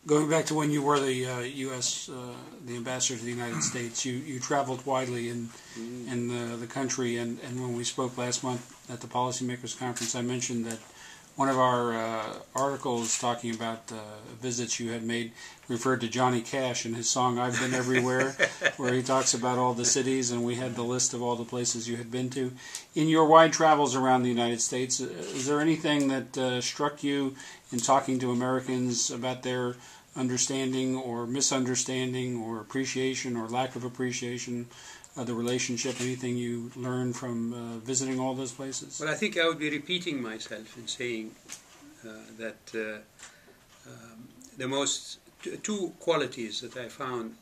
Going back to when you were the U.S. The ambassador to the United States, you traveled widely in the country, and when we spoke last month at the Policymakers Conference, I mentioned that one of our articles talking about visits you had made referred to Johnny Cash and his song "I've Been Everywhere," where he talks about all the cities, and we had the list of all the places you had been to. In your wide travels around the United States, is there anything that struck you in talking to Americans about their understanding or misunderstanding or appreciation or lack of appreciation of the relationship? Anything you learned from visiting all those places? Well, I think I would be repeating myself in saying that the most two qualities that I found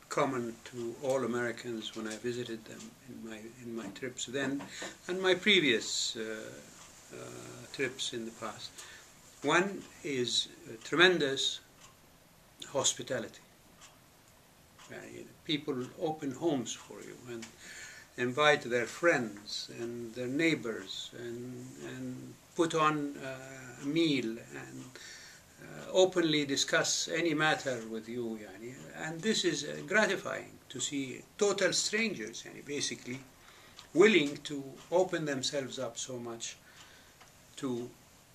common to all Americans when I visited them in my trips then and my previous trips in the past. One is tremendous hospitality. People open homes for you and invite their friends and their neighbors and put on a meal and openly discuss any matter with you. And this is gratifying to see total strangers basically willing to open themselves up so much to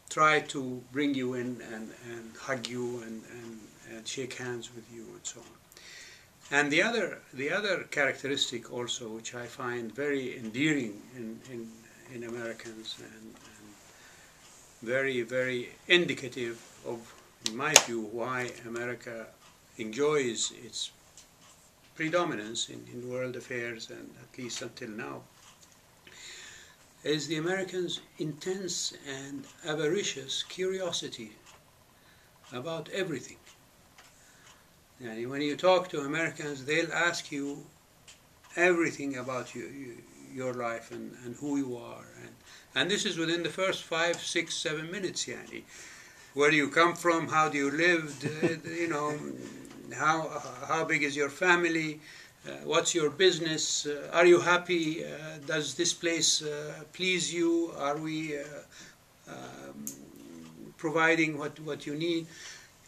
try to bring you in and hug you and shake hands with you and so on. And the other characteristic also, which I find very endearing in Americans and very, very indicative of, in my view, why America enjoys its predominance in world affairs, and at least until now, is the Americans' intense and avaricious curiosity about everything. When you talk to Americans, they'll ask you everything about your life and who you are. And this is within the first 5, 6, 7 minutes. Where do you come from? How do you live? How big is your family? What's your business? Are you happy? Does this place please you? Are we providing what you need?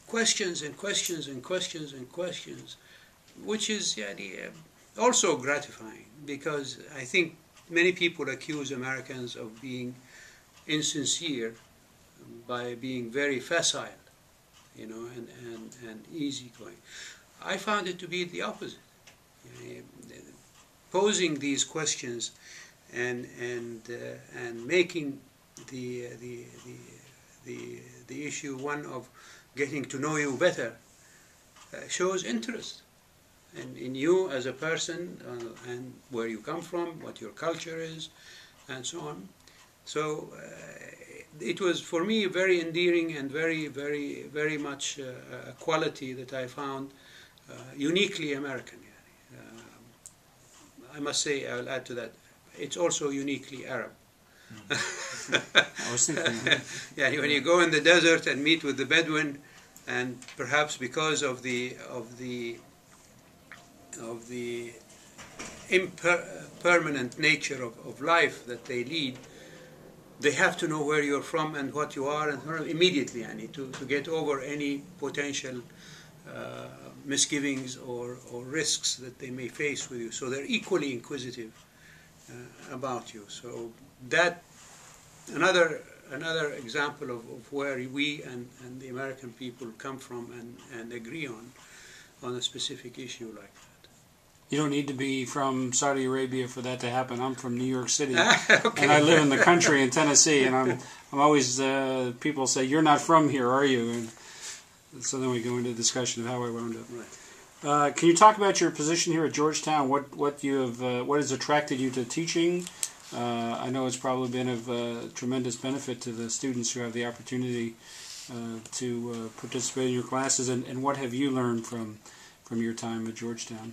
Questions and questions and questions and questions, which is also gratifying, because I think many people accuse Americans of being insincere by being very facile, and easygoing. I found it to be the opposite. Posing these questions and making the issue one of getting to know you better shows interest in you as a person and where you come from, what your culture is, and so on. So it was for me very endearing and very, very, very much a quality that I found uniquely American. I must say, I'll add to that, it's also uniquely Arab. I was thinking. When you go in the desert and meet with the Bedouin, and perhaps because of the impermanent nature of life that they lead, they have to know where you're from and what you are, and immediately, to get over any potential misgivings or risks that they may face with you. So they're equally inquisitive about you. So that another example of where we and the American people come from and agree on a specific issue like that. You don't need to be from Saudi Arabia for that to happen. I'm from New York City, okay. And I live in the country in Tennessee, and I'm always, people say, "You're not from here, are you?" And so then we go into a discussion of how I wound up. Right. Can you talk about your position here at Georgetown? What has attracted you to teaching? I know it's probably been of tremendous benefit to the students who have the opportunity to participate in your classes, and what have you learned from your time at Georgetown?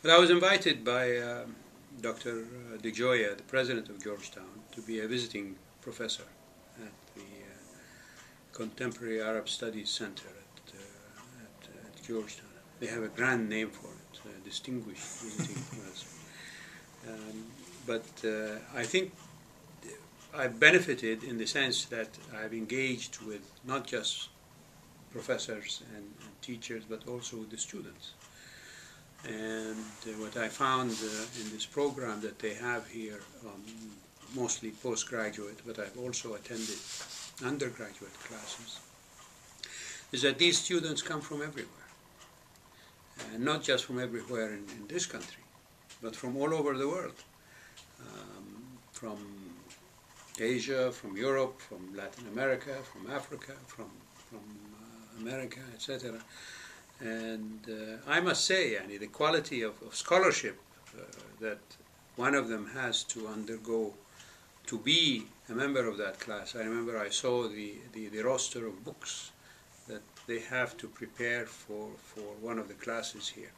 Well, I was invited by Dr. DeGioia, the president of Georgetown, to be a visiting professor at the Contemporary Arab Studies Center at Georgetown. They have a grand name for it, a distinguished visiting professor. But I think I've benefited in the sense that I've engaged with not just professors and teachers, but also with the students. And what I found in this program that they have here, mostly postgraduate, but I've also attended undergraduate classes, is that these students come from everywhere. And not just from everywhere in this country, but from all over the world. From Asia, from Europe, from Latin America, from Africa, from America, etc. And I must say, the quality of scholarship that one of them has to undergo to be a member of that class. I remember I saw the roster of books that they have to prepare for one of the classes here.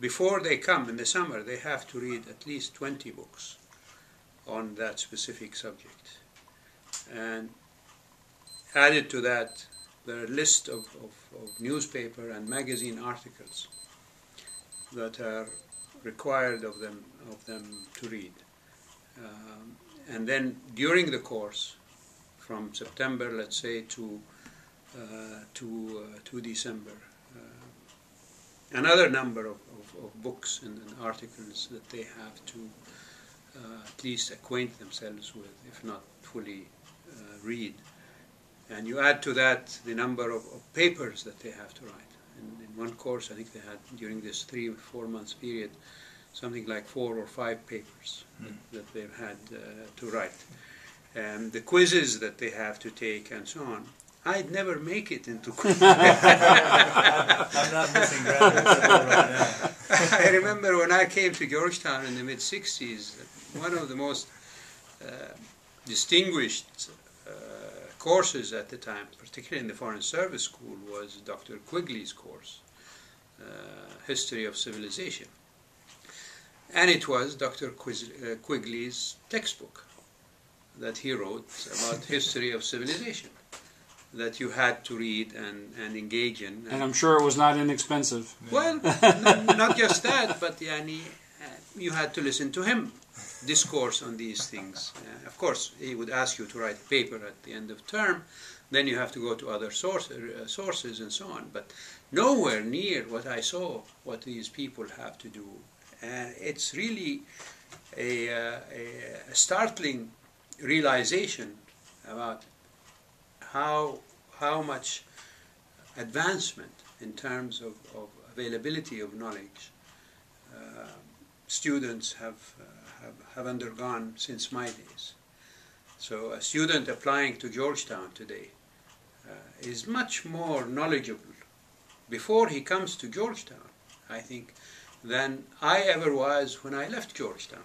Before they come in the summer, they have to read at least 20 books on that specific subject. And added to that, there are a list of newspaper and magazine articles that are required of them to read. And then during the course, from September, let's say, to December, another number of books and articles that they have to at least acquaint themselves with, if not fully read. And you add to that the number of papers that they have to write. And in one course, I think they had, during this 3 or 4 months period, something like 4 or 5 papers that they've had to write. And the quizzes that they have to take and so on. I'd never make it into quizzes. I'm not missing graduate school right now. I remember when I came to Georgetown in the mid-60s, one of the most distinguished courses at the time, particularly in the Foreign Service School, was Dr. Quigley's course, History of Civilization. And it was Dr. Quigley's textbook that he wrote about history of civilization that you had to read and engage in. And I'm sure it was not inexpensive. Well, not just that, but you had to listen to him discourse on these things. Of course, he would ask you to write a paper at the end of term, then you have to go to other sources and so on, but nowhere near what I saw, what these people have to do. It's really a startling realization about how much advancement in terms of availability of knowledge students have undergone since my days. So a student applying to Georgetown today is much more knowledgeable before he comes to Georgetown, I think, than I ever was when I left Georgetown.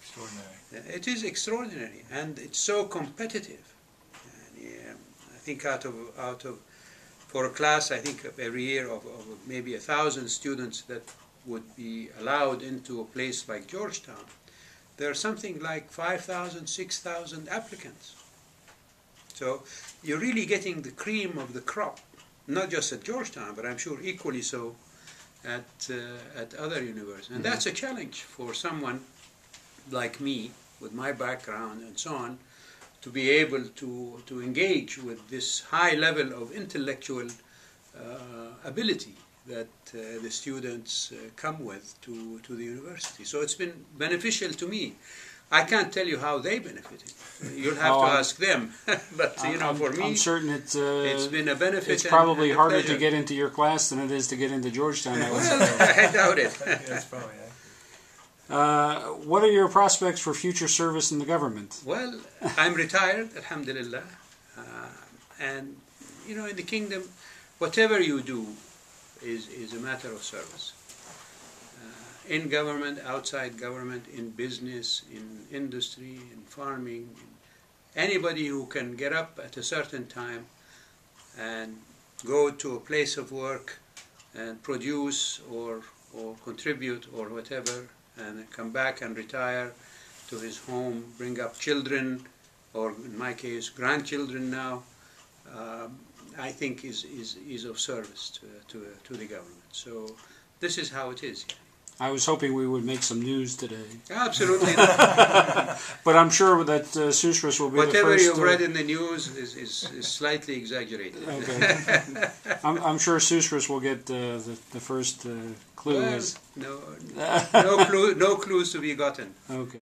Extraordinary. It is extraordinary, and it's so competitive. And, I think for a class, I think every year of maybe 1,000 students that would be allowed into a place like Georgetown, there are something like 5,000, 6,000 applicants. So you're really getting the cream of the crop, not just at Georgetown, but I'm sure equally so at other universities. And that's a challenge for someone like me, with my background and so on, to be able to engage with this high level of intellectual ability that the students come with to the university. So it's been beneficial to me. I can't tell you how they benefited. You'll have to ask them. But for me, I'm certain it's been a benefit. It's probably and harder pleasure to get into your class than it is to get into Georgetown. Well, I doubt it. That's probably what are your prospects for future service in the government? Well, I'm retired, alhamdulillah. And, in the kingdom, whatever you do is a matter of service. In government, outside government, in business, in industry, in farming, anybody who can get up at a certain time and go to a place of work and produce or contribute or whatever, and come back and retire to his home, bring up children, or in my case, grandchildren now, I think is of service to the government. So this is how it is. I was hoping we would make some news today. Absolutely not. But I'm sure that Susras will be the first... Whatever you've read in the news is slightly exaggerated. Okay. I'm sure Susras will get the first clue. Well, no clues to be gotten. Okay.